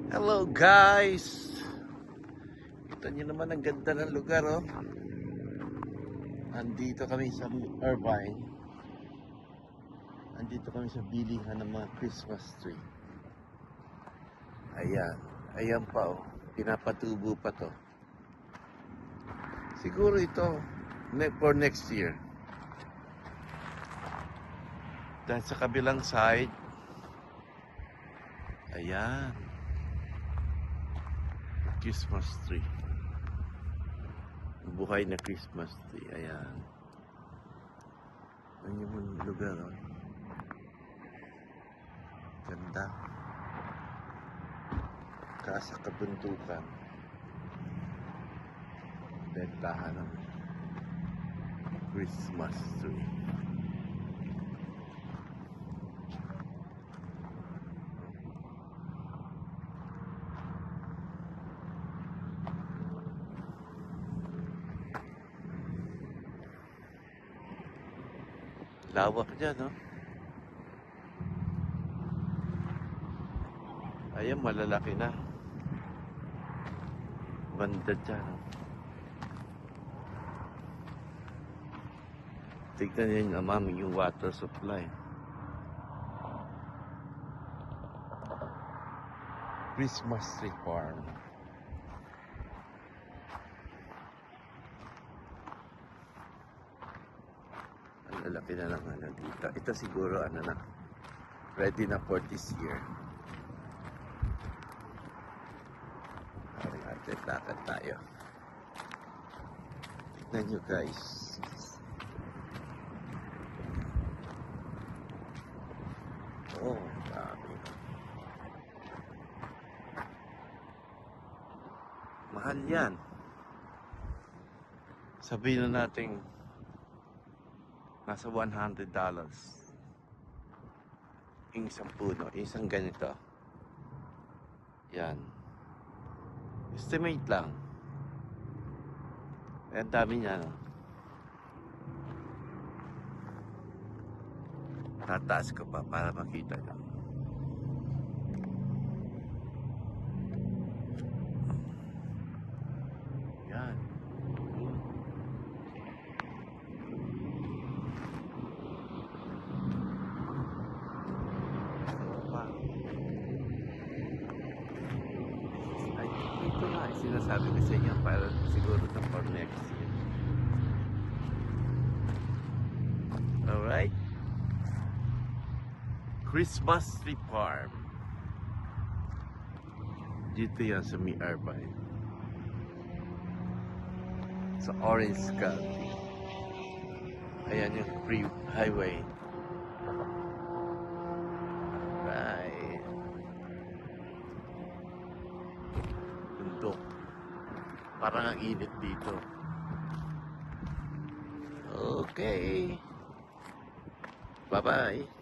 Hello guys! Kita nyo naman ang ganda ng lugar, oh. Andito kami sa Irvine. Andito kami sa bilihan ng mga Christmas tree. Ayan. Ayan pa, oh. Pinapatubo pa to. Siguro ito for next year. Dahil sa kabilang side, ayan, Christmas tree. Buhay na Christmas tree. Ayan. Ayan yung lugar, oh. Ganda. Kasa kabuntukan. Bentahan ng Christmas tree. Lawak dyan, no? Ayan, malalaki na. Banda dyan, no? Tignan nyo yung amami, yung water supply. Christmas tree farm. Ang lalaki na lang ano dito. Ito siguro ano na, ready na for this year. Lakad tayo. Tignan nyo guys. Oh, dami. Mahal yan. Sabihin na natin nasa $100 yung isang puno, isang ganito. Yan. Estimate lang. Ang dami niya, no? Tataas ko pa para makita nyo. Yan. Ito nga, sinasabi ko sa inyo para siguro na for next year. Alright? Christmas tree farm. Dito yan sa Irvine. Sa Orange County. Ayan yung free highway. Right. Bundok. Parang ang init dito. Okay. Bye-bye.